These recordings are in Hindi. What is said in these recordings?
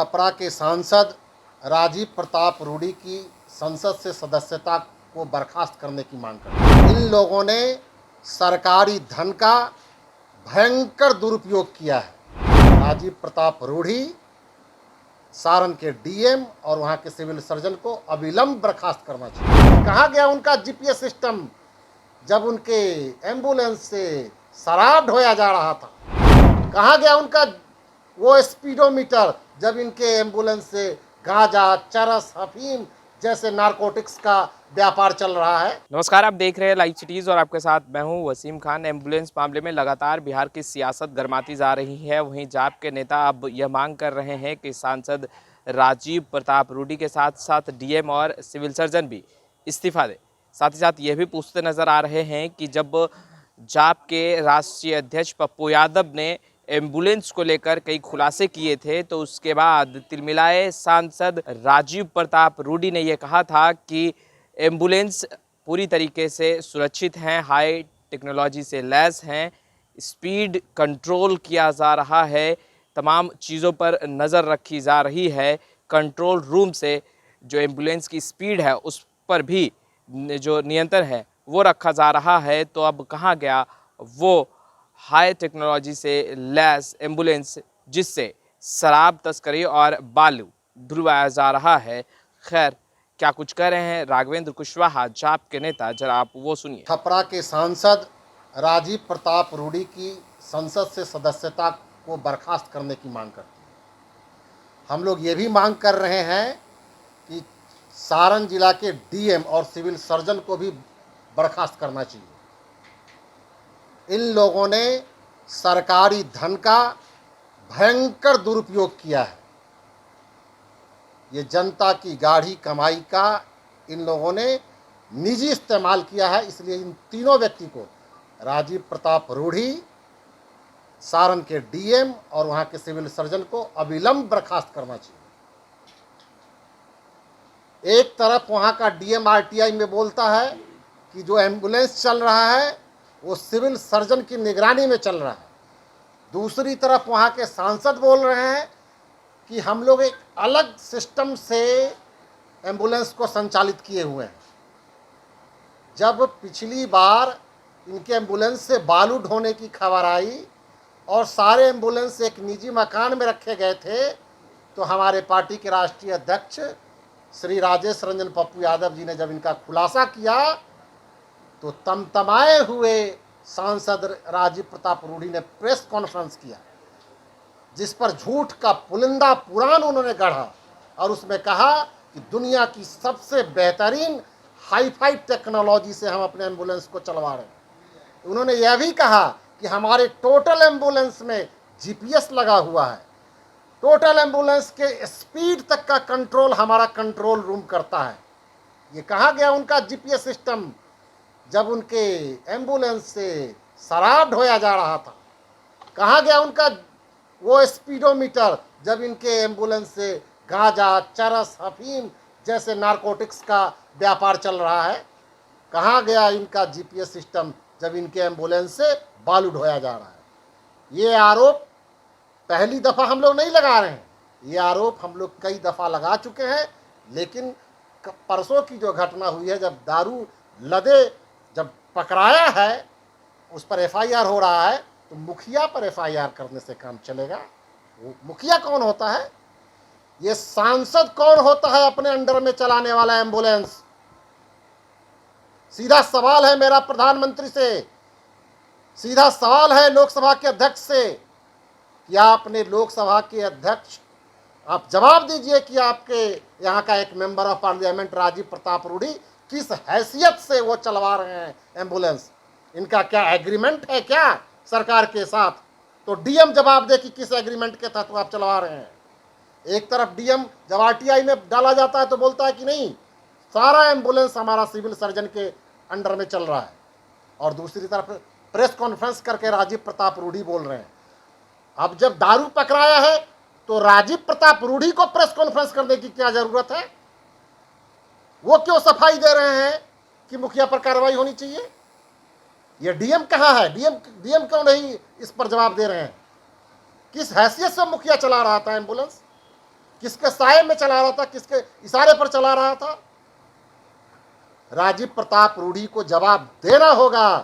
छपरा के सांसद राजीव प्रताप रूडी की संसद से सदस्यता को बर्खास्त करने की मांग करते हैं। इन लोगों ने सरकारी धन का भयंकर दुरुपयोग किया है। राजीव प्रताप रूडी सारण के डीएम और वहां के सिविल सर्जन को अविलंब बर्खास्त करना चाहिए। कहाँ गया उनका जीपीएस सिस्टम जब उनके एम्बुलेंस से शराब ढोया जा रहा था? कहाँ गया उनका वो स्पीडोमीटर जब इनके एम्बुलेंस से गांजा, चरस, अफीम जैसे नारकोटिक्स का व्यापार चल रहा है? नमस्कार, आप देख रहे हैं लाइव सिटीज और आपके साथ मैं हूं वसीम खान। एम्बुलेंस मामले में लगातार बिहार की सियासत गर्माती जा रही है। वहीं जाप के नेता अब यह मांग कर रहे हैं कि सांसद राजीव प्रताप रूडी के साथ साथ डीएम और सिविल सर्जन भी इस्तीफा दें। साथ ही साथ ये भी पूछते नजर आ रहे हैं कि जब जाप के राष्ट्रीय अध्यक्ष पप्पू यादव ने एम्बुलेंस को लेकर कई खुलासे किए थे, तो उसके बाद तिलमिलाए सांसद राजीव प्रताप रूडी ने यह कहा था कि एम्बुलेंस पूरी तरीके से सुरक्षित हैं, हाई टेक्नोलॉजी से लैस हैं, स्पीड कंट्रोल किया जा रहा है, तमाम चीज़ों पर नज़र रखी जा रही है। कंट्रोल रूम से जो एम्बुलेंस की स्पीड है उस पर भी जो नियंत्रण है वो रखा जा रहा है। तो अब कहाँ गया वो हाई टेक्नोलॉजी से लैस एम्बुलेंस जिससे शराब तस्करी और बालू ढुलवाया जा रहा है? खैर, क्या कुछ कह रहे हैं राघवेंद्र कुशवाहा, जाप के नेता, जरा आप वो सुनिए। छपरा के सांसद राजीव प्रताप रूडी की संसद से सदस्यता को बर्खास्त करने की मांग करती है। हम लोग ये भी मांग कर रहे हैं कि सारण जिला के डीएम और सिविल सर्जन को भी बर्खास्त करना चाहिए। इन लोगों ने सरकारी धन का भयंकर दुरुपयोग किया है। ये जनता की गाढ़ी कमाई का इन लोगों ने निजी इस्तेमाल किया है। इसलिए इन तीनों व्यक्ति को, राजीव प्रताप रूडी, सारण के डीएम और वहां के सिविल सर्जन को अविलंब बर्खास्त करना चाहिए। एक तरफ वहां का डीएम आरटीआई में बोलता है कि जो एम्बुलेंस चल रहा है वो सिविल सर्जन की निगरानी में चल रहा है। दूसरी तरफ वहाँ के सांसद बोल रहे हैं कि हम लोग एक अलग सिस्टम से एम्बुलेंस को संचालित किए हुए हैं। जब पिछली बार इनके एम्बुलेंस से बालू ढोने की खबर आई और सारे एम्बुलेंस एक निजी मकान में रखे गए थे, तो हमारे पार्टी के राष्ट्रीय अध्यक्ष श्री राजेश रंजन पप्पू यादव जी ने जब इनका खुलासा किया तो तमतमाए हुए सांसद राजीव प्रताप रूडी ने प्रेस कॉन्फ्रेंस किया, जिस पर झूठ का पुलिंदा पुराण उन्होंने गढ़ा और उसमें कहा कि दुनिया की सबसे बेहतरीन हाईफाई टेक्नोलॉजी से हम अपने एम्बुलेंस को चलवा रहे हैं। उन्होंने यह भी कहा कि हमारे टोटल एम्बुलेंस में जीपीएस लगा हुआ है। टोटल एम्बुलेंस के स्पीड तक का कंट्रोल हमारा कंट्रोल रूम करता है। ये कहाँ गया उनका जीपीएस सिस्टम जब उनके एम्बुलेंस से शराब ढोया जा रहा था? कहाँ गया उनका वो स्पीडोमीटर जब इनके एम्बुलेंस से गांजा, चरस, अफीम जैसे नारकोटिक्स का व्यापार चल रहा है? कहाँ गया इनका जीपीएस सिस्टम जब इनके एम्बुलेंस से बालू ढोया जा रहा है? ये आरोप पहली दफ़ा हम लोग नहीं लगा रहे हैं, ये आरोप हम लोग कई दफ़ा लगा चुके हैं। लेकिन परसों की जो घटना हुई है, जब दारू लदे जब पकड़ाया है, उस पर एफआईआर हो रहा है, तो मुखिया पर एफआईआर करने से काम चलेगा? वो मुखिया कौन होता है? ये सांसद कौन होता है अपने अंडर में चलाने वाला एम्बुलेंस? सीधा सवाल है मेरा प्रधानमंत्री से, सीधा सवाल है लोकसभा के अध्यक्ष से कि आपने लोकसभा के अध्यक्ष, आप जवाब दीजिए कि आपके यहाँ का एक member of parliament Rajiv Pratap Rudy किस हैसियत से वो चलवा रहे हैं एम्बुलेंस? इनका क्या एग्रीमेंट है क्या सरकार के साथ? तो डीएम जवाब दे कि किस एग्रीमेंट के तहत आप चलवा रहे हैं। एक तरफ डीएम जब आरटीआई में डाला जाता है तो बोलता है कि नहीं, सारा एम्बुलेंस हमारा सिविल सर्जन के अंडर में चल रहा है, और दूसरी तरफ प्रेस कॉन्फ्रेंस करके राजीव प्रताप रूडी बोल रहे हैं। अब जब दारू पकड़ाया है तो राजीव प्रताप रूडी को प्रेस कॉन्फ्रेंस करने की क्या जरूरत है? वो क्यों सफाई दे रहे हैं कि मुखिया पर कार्रवाई होनी चाहिए? ये डीएम कहाँ है? डीएम क्यों नहीं इस पर जवाब दे रहे हैं? किस हैसियत से मुखिया चला रहा था एम्बुलेंस? किसके साये में चला रहा था, किसके इशारे पर चला रहा था? राजीव प्रताप रूढ़ी को जवाब देना होगा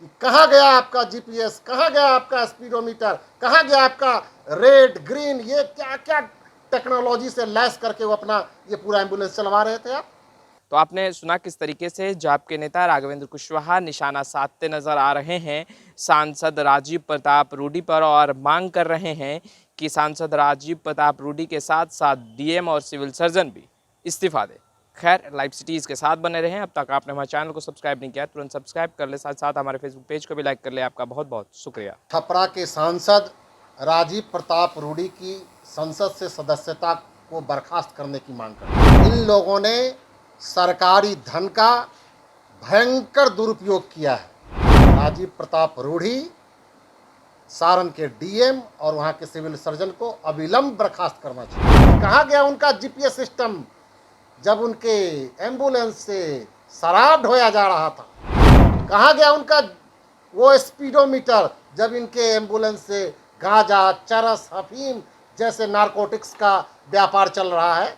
कि कहाँ गया आपका जीपीएस, कहाँ गया आपका स्पीडोमीटर, कहाँ गया आपका रेड ग्रीन, ये क्या क्या टेक्नोलॉजी से लैस करके वो अपना ये पूरा एम्बुलेंस चलवा रहे थे आप? तो आपने सुना किस तरीके से जाप के नेता राघवेंद्र कुशवाहा निशाना साधते नजर आ रहे हैं सांसद राजीव प्रताप रूडी पर और मांग कर रहे हैं कि सांसद राजीव प्रताप रूडी के साथ साथ डीएम और सिविल सर्जन भी इस्तीफा दे। खैर, लाइव सिटीज़ के साथ बने रहें। अब तक आपने हमारे चैनल को सब्सक्राइब नहीं किया तुरंत सब्सक्राइब कर ले, साथ साथ हमारे फेसबुक पेज को भी लाइक कर ले। आपका बहुत बहुत शुक्रिया। छपरा के सांसद राजीव प्रताप रूडी की संसद से सदस्यता को बर्खास्त करने की मांग करते। इन लोगों ने सरकारी धन का भयंकर दुरुपयोग किया है। राजीव प्रताप रूडी सारण के डीएम और वहां के सिविल सर्जन को अविलंब बर्खास्त करना चाहिए। कहाँ गया उनका जीपीएस सिस्टम जब उनके एम्बुलेंस से शराब ढोया जा रहा था? कहाँ गया उनका वो स्पीडोमीटर जब इनके एम्बुलेंस से गांजा, चरस, अफीम जैसे नारकोटिक्स का व्यापार चल रहा है?